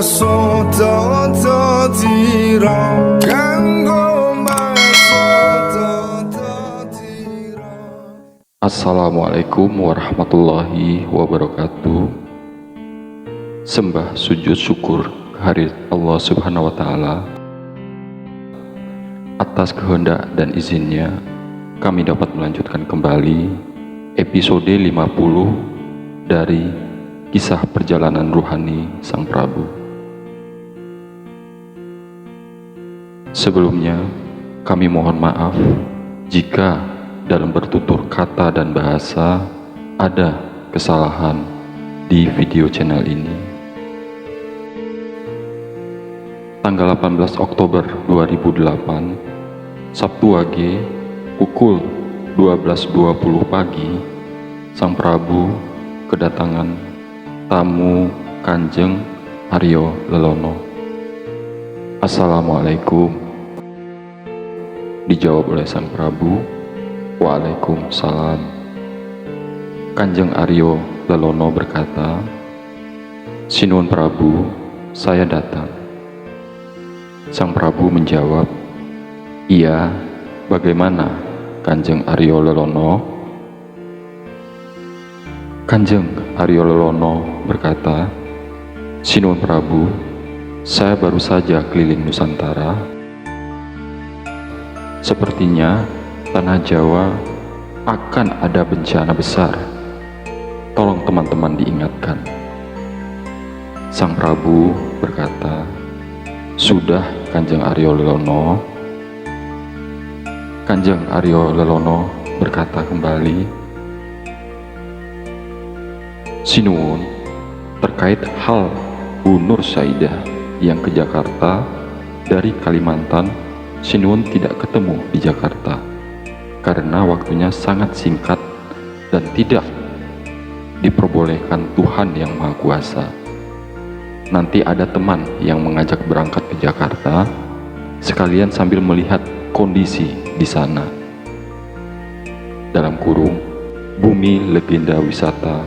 masuk toto tiro kanggo masuk toto tiro. Assalamualaikum warahmatullahi wabarakatuh. Sembah sujud syukur kehadirat Allah Subhanahu wa Ta'ala. Atas kehendak dan izinnya, kami dapat melanjutkan kembali episode 50 dari kisah perjalanan ruhani Sang Prabu. Sebelumnya, kami mohon maaf jika dalam bertutur kata dan bahasa ada kesalahan di video channel ini. Tanggal 18 Oktober 2008, Sabtu Wage, pukul 12.20 pagi, Sang Prabu kedatangan tamu Kanjeng Aryo Lelono. Assalamualaikum. Dijawab oleh Sang Prabu, Waalaikumsalam. Kanjeng Aryo Lelono berkata, "Sinuhun Prabu, saya datang." Sang Prabu menjawab, "Iya, bagaimana Kanjeng Aryo Lelono?" Kanjeng Aryo Lelono berkata, "Sinuhun Prabu, saya baru saja keliling Nusantara. Sepertinya tanah Jawa akan ada bencana besar. Tolong teman-teman diingatkan." Sang Prabu berkata, "Sudah, Kanjeng Aryo Lelono." Kanjeng Aryo Lelono berkata kembali, "Sinuhun, terkait hal Bu Nur Saidah yang ke Jakarta dari Kalimantan, Sinuhun tidak ketemu di Jakarta karena waktunya sangat singkat dan tidak diperbolehkan Tuhan Yang Maha Kuasa. Nanti ada teman yang mengajak berangkat ke Jakarta, sekalian sambil melihat kondisi di sana. Dalam kurung, Bumi Legenda Wisata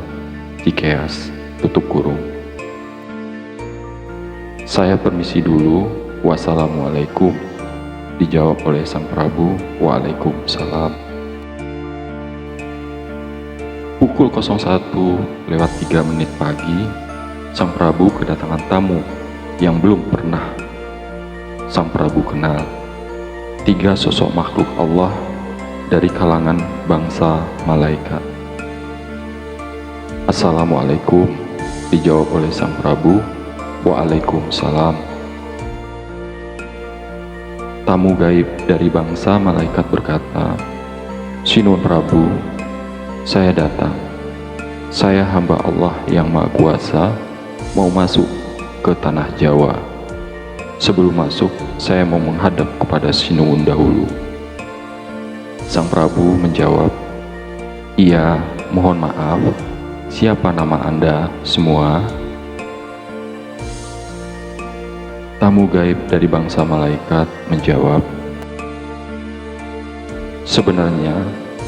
Cikeas, tutup kurung. Saya permisi dulu, wassalamualaikum." Dijawab oleh Sang Prabu, "Waalaikumsalam." Pukul 01.03 pagi, Sang Prabu kedatangan tamu yang belum pernah Sang Prabu kenal. 3 sosok makhluk Allah dari kalangan bangsa malaikat. "Assalamualaikum." Dijawab oleh Sang Prabu, "Waalaikumsalam." Tamu gaib dari bangsa malaikat berkata, "Sinuhun Prabu, saya datang. Saya hamba Allah yang Maha Kuasa, mau masuk ke tanah Jawa. Sebelum masuk, saya mau menghadap kepada Sinuhun dahulu." Sang Prabu menjawab, "Iya, mohon maaf. Siapa nama Anda semua?" Tamu gaib dari bangsa malaikat menjawab, "Sebenarnya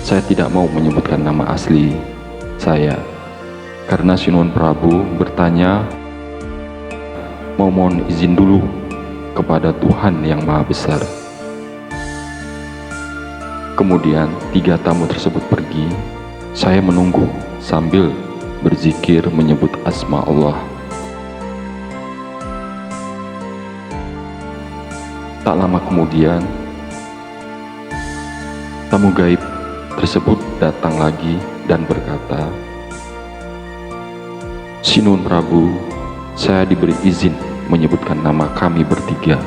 saya tidak mau menyebutkan nama asli saya, karena Sinuhun Prabu bertanya mau mohon izin dulu kepada Tuhan Yang Maha Besar." Kemudian 3 tamu tersebut pergi. Saya menunggu sambil berzikir menyebut asma Allah. Tak lama kemudian, tamu gaib tersebut datang lagi dan berkata, "Sinuhun Prabu, saya diberi izin menyebutkan nama kami bertiga.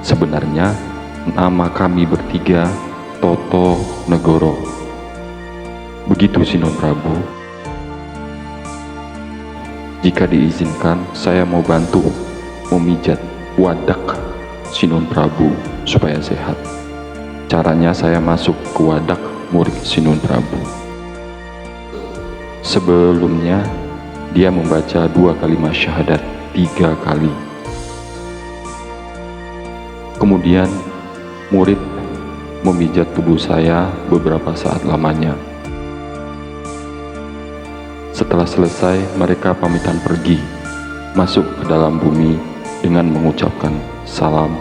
Sebenarnya nama kami bertiga Toto Negoro. Begitu Sinuhun Prabu. Jika diizinkan, saya mau bantu memijat wadak Sinuhun Prabu supaya sehat. Caranya saya masuk ke wadak murid Sinuhun Prabu. Sebelumnya, dia membaca 2 kalimat syahadat 3 kali. Kemudian, murid memijat tubuh saya beberapa saat lamanya. Setelah selesai, mereka pamitan pergi masuk ke dalam bumi dengan mengucapkan salam.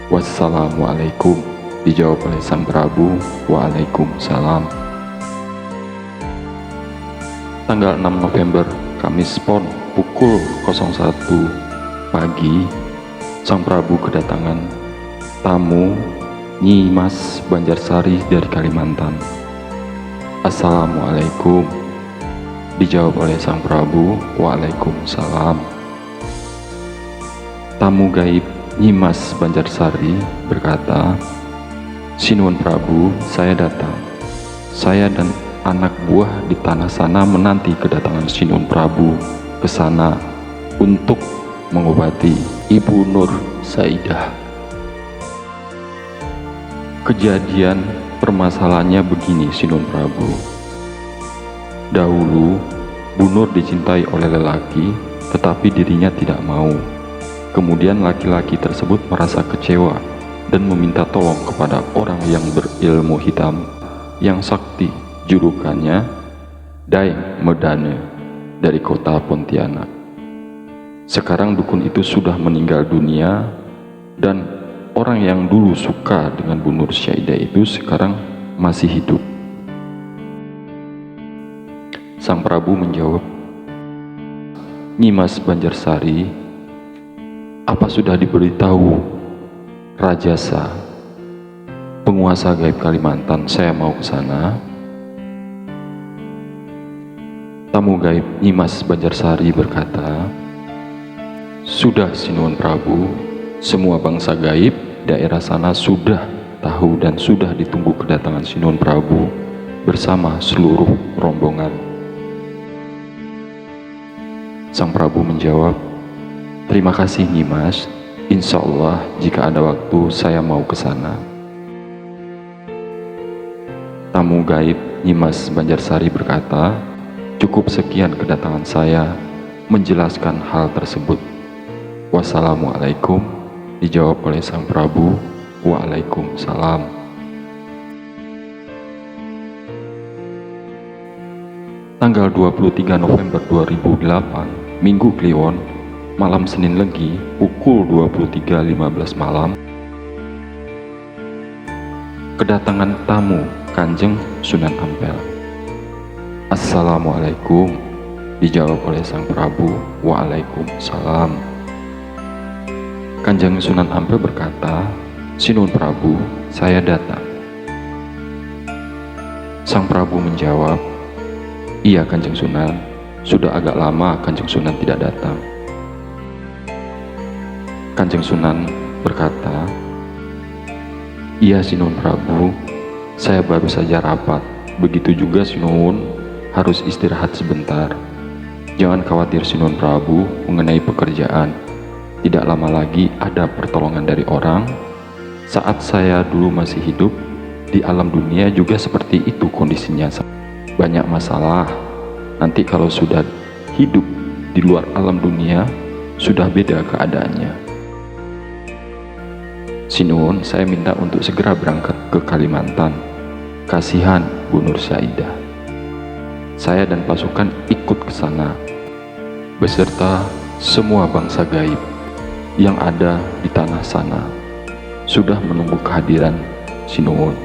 Wassalamualaikum. Dijawab oleh sang Prabu, Waalaikumsalam. Tanggal 6 November, Kamis Pon, pukul 01 pagi, sang Prabu kedatangan tamu Nyi Mas Banjarsari dari Kalimantan. Assalamualaikum. Dijawab oleh sang Prabu, Waalaikumsalam. Tamu gaib Nyi Mas Banjarsari berkata, "Sinuwun Prabu, saya datang. Saya dan anak buah di tanah sana menanti kedatangan Sinuwun Prabu ke sana untuk mengobati Ibu Nur Saidah." Kejadian permasalahannya begini, Sinuwun Prabu. Dahulu, Bu Nur dicintai oleh lelaki, tetapi dirinya tidak mau. Kemudian laki-laki tersebut merasa kecewa dan meminta tolong kepada orang yang berilmu hitam, yang sakti, julukannya Daeng Medane dari kota Pontianak. Sekarang dukun itu sudah meninggal dunia, dan orang yang dulu suka dengan Bu Nur Saidah itu sekarang masih hidup. Sang Prabu menjawab, "Nyi Mas Banjarsari, apa sudah diberitahu Rajasa, penguasa gaib Kalimantan, saya mau ke sana?" Tamu gaib Nyi Mas Banjarsari berkata, "Sudah, Sinuwun Prabu, semua bangsa gaib daerah sana sudah tahu dan sudah ditunggu kedatangan Sinuwun Prabu bersama seluruh rombongan." Sang Prabu menjawab, "Terima kasih Nyi Mas, insya Allah jika ada waktu saya mau ke sana." Tamu gaib Nyi Mas Banjarsari berkata, "Cukup sekian kedatangan saya menjelaskan hal tersebut. Wassalamualaikum." Dijawab oleh sang Prabu, Waalaikumsalam. Tanggal 23 November 2008, Minggu Kliwon, malam Senin Legi, pukul 23.15 malam, kedatangan tamu Kanjeng Sunan Ampel. Assalamualaikum. Dijawab oleh sang Prabu, Waalaikumsalam. Kanjeng Sunan Ampel berkata, "Sinuwun Prabu, saya datang." Sang Prabu menjawab, "Iya Kanjeng Sunan, sudah agak lama Kanjeng Sunan tidak datang." Kanjeng Sunan berkata, "Iya Sinuwun Prabu, saya baru saja rapat. Begitu juga Sinuwun harus istirahat sebentar. Jangan khawatir Sinuwun Prabu mengenai pekerjaan. Tidak lama lagi ada pertolongan dari orang. Saat saya dulu masih hidup, di alam dunia juga seperti itu kondisinya. Banyak masalah. Nanti kalau sudah hidup di luar alam dunia, sudah beda keadaannya. Sinuwun, saya minta untuk segera berangkat ke Kalimantan. Kasihan Bu Nur Saidah. Saya dan pasukan ikut ke sana, beserta semua bangsa gaib yang ada di tanah sana, sudah menunggu kehadiran Sinuwun.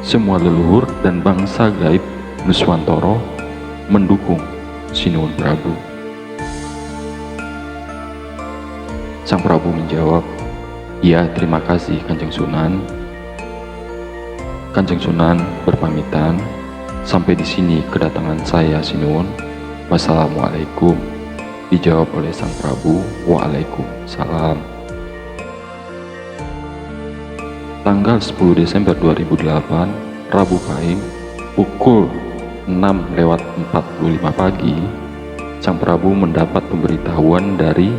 Semua leluhur dan bangsa gaib Nuswantoro mendukung Sinuwun Prabu." Sang Prabu menjawab, "Ya, terima kasih Kanjeng Sunan." Kanjeng Sunan berpamitan, "Sampai di sini kedatangan saya Sinuwun. Wassalamualaikum." Dijawab oleh sang Prabu, Waalaikumsalam. Tanggal 10 Desember 2008, Rabu Pahing, pukul 6:45 pagi, sang Prabu mendapat pemberitahuan dari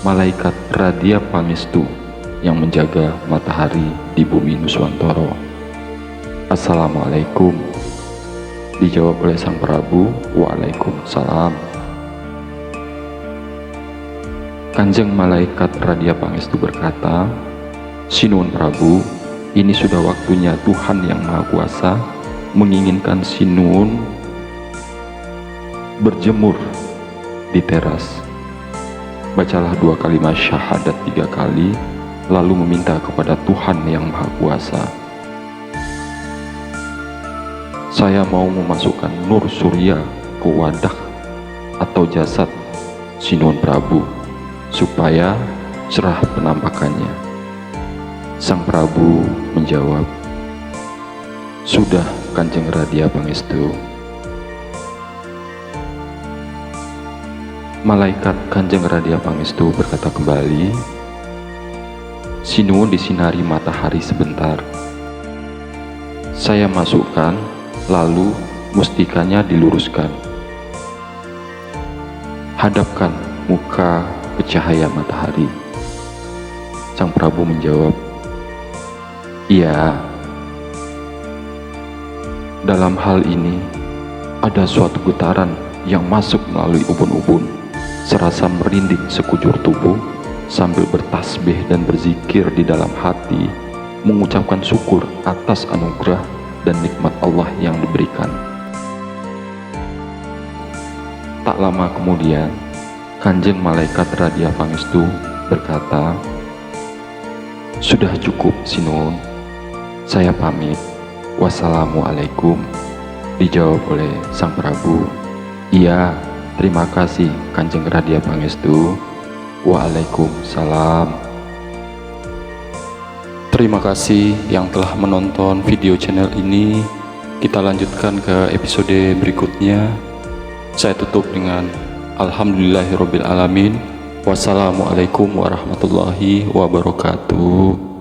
malaikat Radia Pangestu yang menjaga matahari di bumi Nuswantoro. Assalamualaikum. Dijawab oleh sang Prabu, Waalaikumsalam. Kanjeng malaikat Radia Pangestu berkata, "Sinuwun Prabu, ini sudah waktunya Tuhan yang Maha Kuasa menginginkan Sinuwun berjemur di teras. Bacalah 2 kalimat syahadat 3 kali, lalu meminta kepada Tuhan yang Maha Kuasa. Saya mau memasukkan nur surya ke wadah atau jasad Sinuhun Prabu, supaya cerah penampakannya. Sang Prabu menjawab, "Sudah, Kanjeng Radia Pangestu." Malaikat Kanjeng Radia Pangestu berkata kembali, "Sinuhun disinari matahari sebentar. Saya masukkan, lalu mustikanya diluruskan. Hadapkan muka ke cahaya matahari." Sang Prabu menjawab, "Iya." Dalam hal ini, ada suatu getaran yang masuk melalui ubun-ubun, serasa merinding sekujur tubuh, sambil bertasbih dan berzikir di dalam hati, mengucapkan syukur atas anugerah dan nikmat Allah yang diberikan. Tak lama kemudian, Kanjeng Malaikat Radia Pangestu berkata, "Sudah cukup, Sinuhun. Saya pamit. Wassalamualaikum." Dijawab oleh Sang Prabu, "Iya, terima kasih Kanjeng Radia Pangestu. Waalaikumsalam." Terima kasih yang telah menonton video channel ini. Kita lanjutkan ke episode berikutnya. Saya tutup dengan alhamdulillahirabbil alamin. Wassalamualaikum warahmatullahi wabarakatuh.